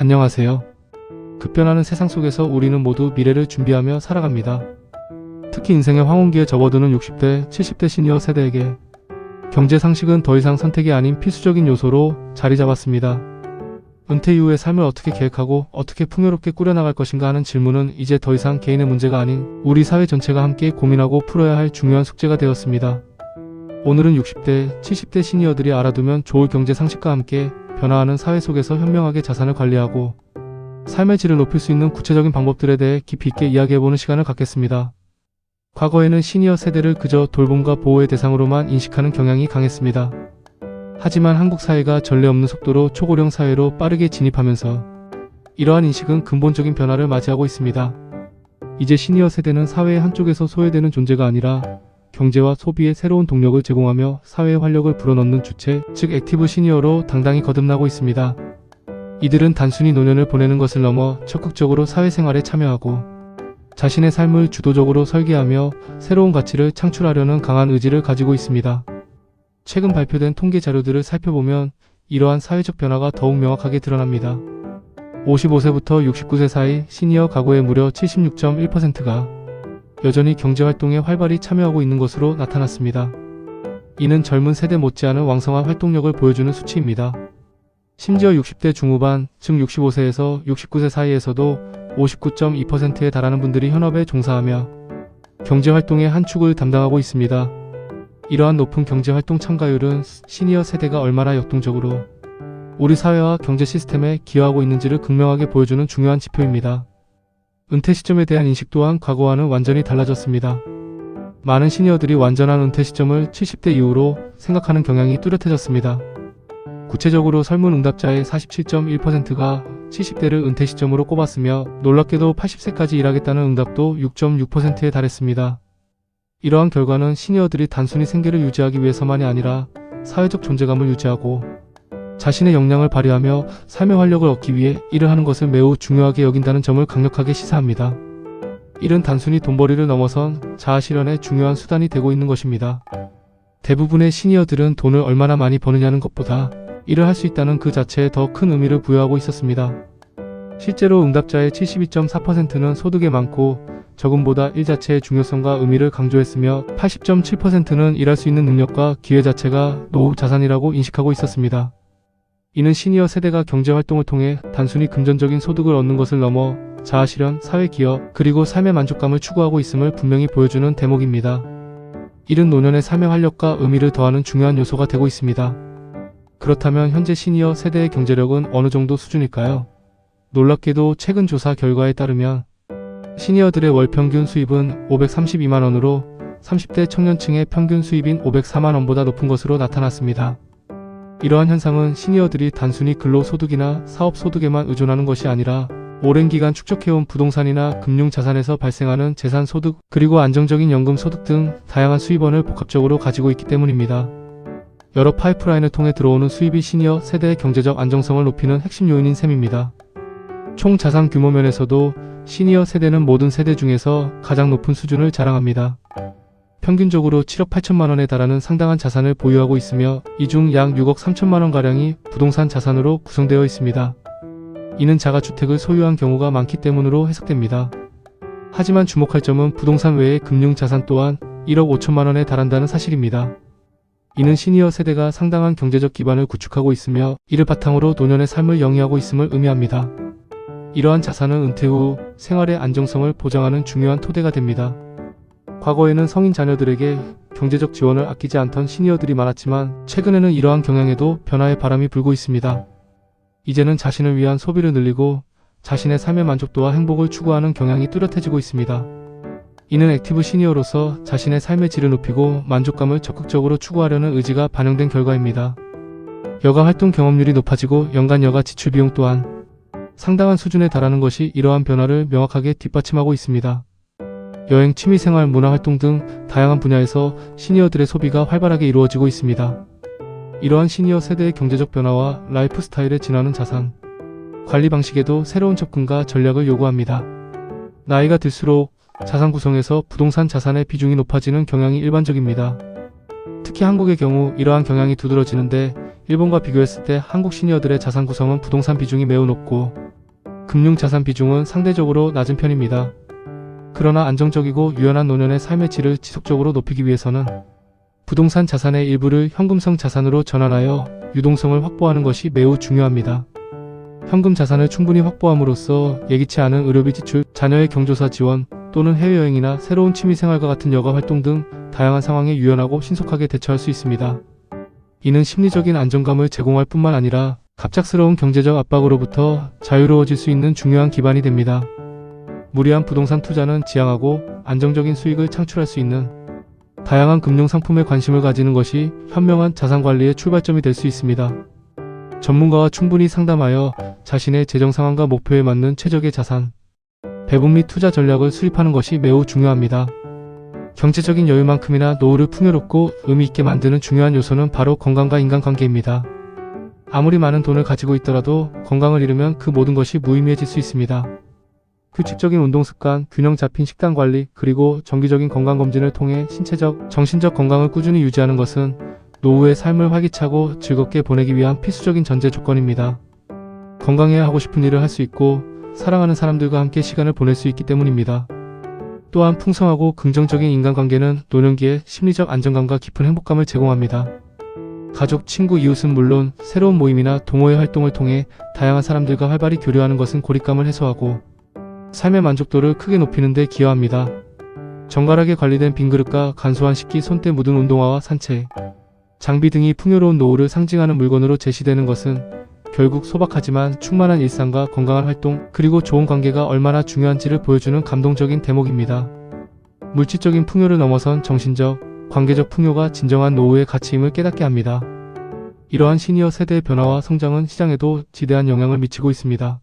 안녕하세요. 급변하는 세상 속에서 우리는 모두 미래를 준비하며 살아갑니다. 특히 인생의 황혼기에 접어드는 60대, 70대 시니어 세대에게 경제 상식은 더 이상 선택이 아닌 필수적인 요소로 자리 잡았습니다. 은퇴 이후의 삶을 어떻게 계획하고 어떻게 풍요롭게 꾸려나갈 것인가 하는 질문은 이제 더 이상 개인의 문제가 아닌 우리 사회 전체가 함께 고민하고 풀어야 할 중요한 숙제가 되었습니다. 오늘은 60대, 70대 시니어들이 알아두면 좋을 경제 상식과 함께 변화하는 사회 속에서 현명하게 자산을 관리하고 삶의 질을 높일 수 있는 구체적인 방법들에 대해 깊이 있게 이야기해보는 시간을 갖겠습니다. 과거에는 시니어 세대를 그저 돌봄과 보호의 대상으로만 인식하는 경향이 강했습니다. 하지만 한국 사회가 전례 없는 속도로 초고령 사회로 빠르게 진입하면서 이러한 인식은 근본적인 변화를 맞이하고 있습니다. 이제 시니어 세대는 사회의 한쪽에서 소외되는 존재가 아니라 경제와 소비의 새로운 동력을 제공하며 사회의 활력을 불어넣는 주체, 즉 액티브 시니어로 당당히 거듭나고 있습니다. 이들은 단순히 노년을 보내는 것을 넘어 적극적으로 사회생활에 참여하고 자신의 삶을 주도적으로 설계하며 새로운 가치를 창출하려는 강한 의지를 가지고 있습니다. 최근 발표된 통계 자료들을 살펴보면 이러한 사회적 변화가 더욱 명확하게 드러납니다. 55세부터 69세 사이 시니어 가구의 무려 76.1%가 여전히 경제활동에 활발히 참여하고 있는 것으로 나타났습니다. 이는 젊은 세대 못지않은 왕성한 활동력을 보여주는 수치입니다. 심지어 60대 중후반, 즉 65세에서 69세 사이에서도 59.2%에 달하는 분들이 현업에 종사하며 경제활동의 한 축을 담당하고 있습니다. 이러한 높은 경제활동 참가율은 시니어 세대가 얼마나 역동적으로 우리 사회와 경제 시스템에 기여하고 있는지를 극명하게 보여주는 중요한 지표입니다. 은퇴 시점에 대한 인식 또한 과거와는 완전히 달라졌습니다. 많은 시니어들이 완전한 은퇴 시점을 70대 이후로 생각하는 경향이 뚜렷해졌습니다. 구체적으로 설문응답자의 47.1%가 70대를 은퇴 시점으로 꼽았으며 놀랍게도 80세까지 일하겠다는 응답도 6.6%에 달했습니다. 이러한 결과는 시니어들이 단순히 생계를 유지하기 위해서만이 아니라 사회적 존재감을 유지하고 자신의 역량을 발휘하며 삶의 활력을 얻기 위해 일을 하는 것을 매우 중요하게 여긴다는 점을 강력하게 시사합니다. 일은 단순히 돈벌이를 넘어선 자아실현의 중요한 수단이 되고 있는 것입니다. 대부분의 시니어들은 돈을 얼마나 많이 버느냐는 것보다 일을 할 수 있다는 그 자체에 더 큰 의미를 부여하고 있었습니다. 실제로 응답자의 72.4%는 소득이 많고 적음보다 일 자체의 중요성과 의미를 강조했으며 80.7%는 일할 수 있는 능력과 기회 자체가 노후 자산이라고 인식하고 있었습니다. 이는 시니어 세대가 경제활동을 통해 단순히 금전적인 소득을 얻는 것을 넘어 자아실현, 사회기여, 그리고 삶의 만족감을 추구하고 있음을 분명히 보여주는 대목입니다. 이는 노년의 삶의 활력과 의미를 더하는 중요한 요소가 되고 있습니다. 그렇다면 현재 시니어 세대의 경제력은 어느 정도 수준일까요? 놀랍게도 최근 조사 결과에 따르면 시니어들의 월 평균 수입은 532만원으로 30대 청년층의 평균 수입인 504만원보다 높은 것으로 나타났습니다. 이러한 현상은 시니어들이 단순히 근로소득이나 사업소득에만 의존하는 것이 아니라 오랜 기간 축적해온 부동산이나 금융자산에서 발생하는 재산소득, 그리고 안정적인 연금소득 등 다양한 수입원을 복합적으로 가지고 있기 때문입니다. 여러 파이프라인을 통해 들어오는 수입이 시니어 세대의 경제적 안정성을 높이는 핵심 요인인 셈입니다. 총 자산 규모 면에서도 시니어 세대는 모든 세대 중에서 가장 높은 수준을 자랑합니다. 평균적으로 7억 8천만원에 달하는 상당한 자산을 보유하고 있으며 이 중 약 6억 3천만원가량이 부동산 자산으로 구성되어 있습니다. 이는 자가주택을 소유한 경우가 많기 때문으로 해석됩니다. 하지만 주목할 점은 부동산 외의 금융자산 또한 1억 5천만원에 달한다는 사실입니다. 이는 시니어 세대가 상당한 경제적 기반을 구축하고 있으며 이를 바탕으로 노년의 삶을 영위하고 있음을 의미합니다. 이러한 자산은 은퇴 후 생활의 안정성을 보장하는 중요한 토대가 됩니다. 과거에는 성인 자녀들에게 경제적 지원을 아끼지 않던 시니어들이 많았지만 최근에는 이러한 경향에도 변화의 바람이 불고 있습니다. 이제는 자신을 위한 소비를 늘리고 자신의 삶의 만족도와 행복을 추구하는 경향이 뚜렷해지고 있습니다. 이는 액티브 시니어로서 자신의 삶의 질을 높이고 만족감을 적극적으로 추구하려는 의지가 반영된 결과입니다. 여가 활동 경험률이 높아지고 연간 여가 지출 비용 또한 상당한 수준에 달하는 것이 이러한 변화를 명확하게 뒷받침하고 있습니다. 여행, 취미생활, 문화활동 등 다양한 분야에서 시니어들의 소비가 활발하게 이루어지고 있습니다. 이러한 시니어 세대의 경제적 변화와 라이프 스타일에 진화하는 자산 관리 방식에도 새로운 접근과 전략을 요구합니다. 나이가 들수록 자산 구성에서 부동산 자산의 비중이 높아지는 경향이 일반적입니다. 특히 한국의 경우 이러한 경향이 두드러지는데 일본과 비교했을 때 한국 시니어들의 자산 구성은 부동산 비중이 매우 높고 금융자산 비중은 상대적으로 낮은 편입니다. 그러나 안정적이고 유연한 노년의 삶의 질을 지속적으로 높이기 위해서는 부동산 자산의 일부를 현금성 자산으로 전환하여 유동성을 확보하는 것이 매우 중요합니다. 현금 자산을 충분히 확보함으로써 예기치 않은 의료비 지출, 자녀의 경조사 지원 또는 해외여행이나 새로운 취미생활과 같은 여가 활동 등 다양한 상황에 유연하고 신속하게 대처할 수 있습니다. 이는 심리적인 안정감을 제공할 뿐만 아니라 갑작스러운 경제적 압박으로부터 자유로워질 수 있는 중요한 기반이 됩니다. 무리한 부동산 투자는 지양하고 안정적인 수익을 창출할 수 있는 다양한 금융상품에 관심을 가지는 것이 현명한 자산관리의 출발점이 될 수 있습니다. 전문가와 충분히 상담하여 자신의 재정 상황과 목표에 맞는 최적의 자산, 배분 및 투자 전략을 수립하는 것이 매우 중요합니다. 경제적인 여유만큼이나 노후를 풍요롭고 의미있게 만드는 중요한 요소는 바로 건강과 인간관계입니다. 아무리 많은 돈을 가지고 있더라도 건강을 잃으면 그 모든 것이 무의미해질 수 있습니다. 규칙적인 운동습관, 균형 잡힌 식단관리, 그리고 정기적인 건강검진을 통해 신체적, 정신적 건강을 꾸준히 유지하는 것은 노후의 삶을 활기차고 즐겁게 보내기 위한 필수적인 전제 조건입니다. 건강해야 하고 싶은 일을 할 수 있고 사랑하는 사람들과 함께 시간을 보낼 수 있기 때문입니다. 또한 풍성하고 긍정적인 인간관계는 노년기에 심리적 안정감과 깊은 행복감을 제공합니다. 가족, 친구, 이웃은 물론 새로운 모임이나 동호회 활동을 통해 다양한 사람들과 활발히 교류하는 것은 고립감을 해소하고 삶의 만족도를 크게 높이는 데 기여합니다. 정갈하게 관리된 빈그릇과 간소한 식기, 손때 묻은 운동화와 산책, 장비 등이 풍요로운 노후를 상징하는 물건으로 제시되는 것은 결국 소박하지만 충만한 일상과 건강한 활동, 그리고 좋은 관계가 얼마나 중요한지를 보여주는 감동적인 대목입니다. 물질적인 풍요를 넘어선 정신적, 관계적 풍요가 진정한 노후의 가치임을 깨닫게 합니다. 이러한 시니어 세대의 변화와 성장은 시장에도 지대한 영향을 미치고 있습니다.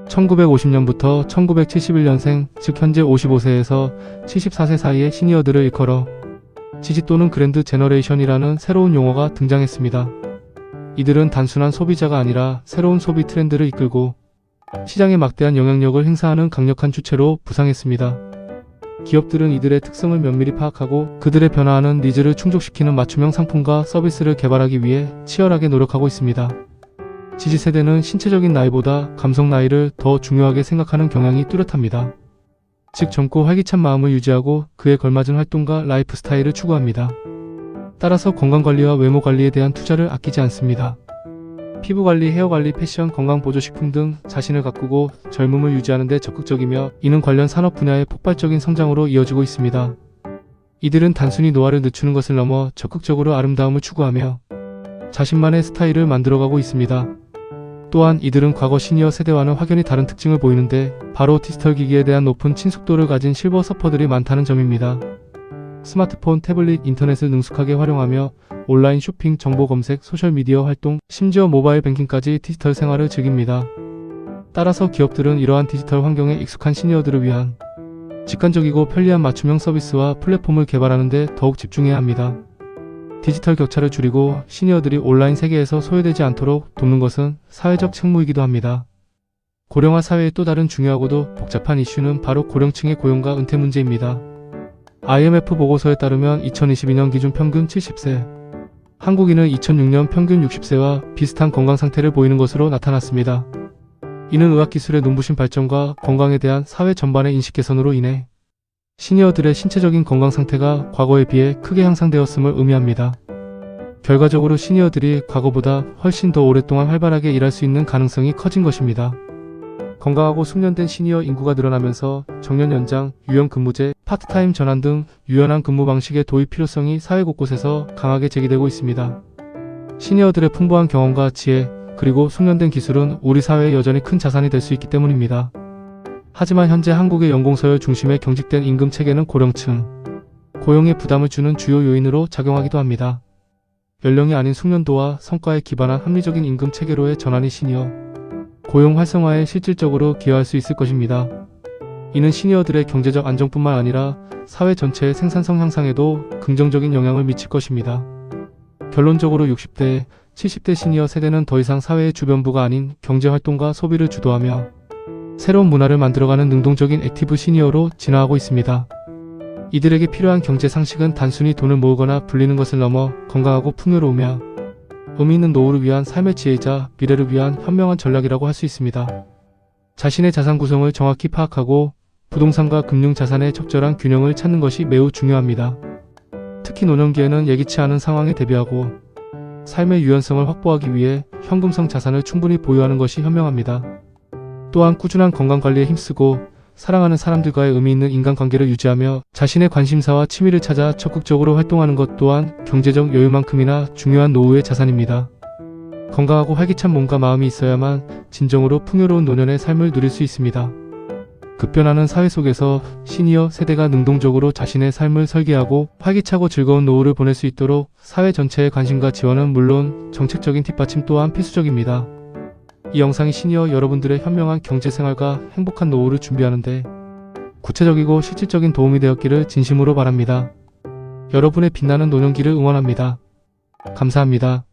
1950년부터 1971년생, 즉 현재 55세에서 74세 사이의 시니어들을 일컬어 지지 또는 그랜드 제너레이션이라는 새로운 용어가 등장했습니다. 이들은 단순한 소비자가 아니라 새로운 소비 트렌드를 이끌고 시장에 막대한 영향력을 행사하는 강력한 주체로 부상했습니다. 기업들은 이들의 특성을 면밀히 파악하고 그들의 변화하는 니즈를 충족시키는 맞춤형 상품과 서비스를 개발하기 위해 치열하게 노력하고 있습니다. 지지 세대는 신체적인 나이보다 감성 나이를 더 중요하게 생각하는 경향이 뚜렷합니다. 즉 젊고 활기찬 마음을 유지하고 그에 걸맞은 활동과 라이프 스타일을 추구합니다. 따라서 건강관리와 외모관리에 대한 투자를 아끼지 않습니다. 피부관리, 헤어관리, 패션, 건강보조식품 등 자신을 가꾸고 젊음을 유지하는 데 적극적이며 이는 관련 산업 분야의 폭발적인 성장으로 이어지고 있습니다. 이들은 단순히 노화를 늦추는 것을 넘어 적극적으로 아름다움을 추구하며 자신만의 스타일을 만들어가고 있습니다. 또한 이들은 과거 시니어 세대와는 확연히 다른 특징을 보이는데 바로 디지털 기기에 대한 높은 친숙도를 가진 실버 서퍼들이 많다는 점입니다. 스마트폰, 태블릿, 인터넷을 능숙하게 활용하며 온라인 쇼핑, 정보 검색, 소셜미디어 활동, 심지어 모바일 뱅킹까지 디지털 생활을 즐깁니다. 따라서 기업들은 이러한 디지털 환경에 익숙한 시니어들을 위한 직관적이고 편리한 맞춤형 서비스와 플랫폼을 개발하는 데 더욱 집중해야 합니다. 디지털 격차를 줄이고 시니어들이 온라인 세계에서 소외되지 않도록 돕는 것은 사회적 책무이기도 합니다. 고령화 사회의 또 다른 중요하고도 복잡한 이슈는 바로 고령층의 고용과 은퇴 문제입니다. IMF 보고서에 따르면 2022년 기준 평균 70세, 한국인은 2006년 평균 60세와 비슷한 건강 상태를 보이는 것으로 나타났습니다. 이는 의학기술의 눈부신 발전과 건강에 대한 사회 전반의 인식 개선으로 인해 시니어들의 신체적인 건강 상태가 과거에 비해 크게 향상되었음을 의미합니다. 결과적으로 시니어들이 과거보다 훨씬 더 오랫동안 활발하게 일할 수 있는 가능성이 커진 것입니다. 건강하고 숙련된 시니어 인구가 늘어나면서 정년 연장, 유연 근무제, 파트타임 전환 등 유연한 근무 방식의 도입 필요성이 사회 곳곳에서 강하게 제기되고 있습니다. 시니어들의 풍부한 경험과 지혜, 그리고 숙련된 기술은 우리 사회에 여전히 큰 자산이 될 수 있기 때문입니다. 하지만 현재 한국의 연공서열 중심의 경직된 임금 체계는 고령층, 고용에 부담을 주는 주요 요인으로 작용하기도 합니다. 연령이 아닌 숙련도와 성과에 기반한 합리적인 임금 체계로의 전환이 시니어 고용 활성화에 실질적으로 기여할 수 있을 것입니다. 이는 시니어들의 경제적 안정뿐만 아니라 사회 전체의 생산성 향상에도 긍정적인 영향을 미칠 것입니다. 결론적으로 60대, 70대 시니어 세대는 더 이상 사회의 주변부가 아닌 경제활동과 소비를 주도하며 새로운 문화를 만들어가는 능동적인 액티브 시니어로 진화하고 있습니다. 이들에게 필요한 경제 상식은 단순히 돈을 모으거나 불리는 것을 넘어 건강하고 풍요로우며 의미 있는 노후를 위한 삶의 지혜이자 미래를 위한 현명한 전략이라고 할 수 있습니다. 자신의 자산 구성을 정확히 파악하고 부동산과 금융자산의 적절한 균형을 찾는 것이 매우 중요합니다. 특히 노년기에는 예기치 않은 상황에 대비하고 삶의 유연성을 확보하기 위해 현금성 자산을 충분히 보유하는 것이 현명합니다. 또한 꾸준한 건강관리에 힘쓰고 사랑하는 사람들과의 의미 있는 인간관계를 유지하며 자신의 관심사와 취미를 찾아 적극적으로 활동하는 것 또한 경제적 여유만큼이나 중요한 노후의 자산입니다. 건강하고 활기찬 몸과 마음이 있어야만 진정으로 풍요로운 노년의 삶을 누릴 수 있습니다. 급변하는 사회 속에서 시니어 세대가 능동적으로 자신의 삶을 설계하고 활기차고 즐거운 노후를 보낼 수 있도록 사회 전체의 관심과 지원은 물론 정책적인 뒷받침 또한 필수적입니다. 이 영상이 시니어 여러분들의 현명한 경제생활과 행복한 노후를 준비하는데 구체적이고 실질적인 도움이 되었기를 진심으로 바랍니다. 여러분의 빛나는 노년기를 응원합니다. 감사합니다.